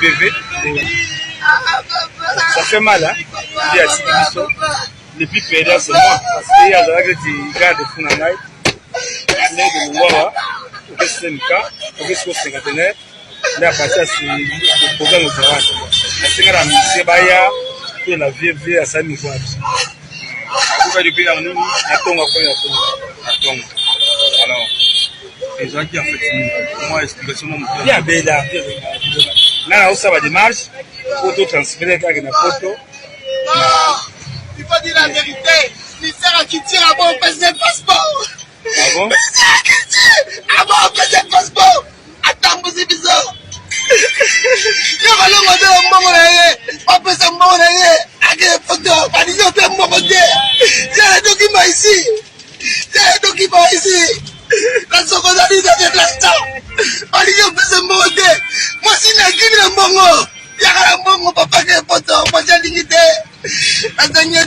bébé. Ça fait mal, hein? Il y a Sibiso. Les plus pédants, c'est moi. Parce qu'il y a des gars de Funanai. Il y a des Mouawa. Il y a des cas. Il y a des cinquantenaires. Il y a passé à ce programme de travail. C'est que la musique, il y a la vie à sa niveau. Vous allez payer à nous, à ton alors, les gens qui ont fait comment explication il y a des là. Là, ça va démarche. Photo transférée avec la photo. Il faut dire la vérité. Ministère qui tire à bon passer passeport. Ah bon? À bon passer passeport. Attends, c'est bizarre. Il y a le mot de mon on peut se monnaie. Avec les photos, pas dire que mon modèle. Il y a un document ici. Il y a un document ici. La seconde année de l'instant. Pas dire que c'est mon modèle. Moi, si n'a qu'une mongo. Il y a un mongo, papa qui est photo. Moi, j'ai dignité. La dernière.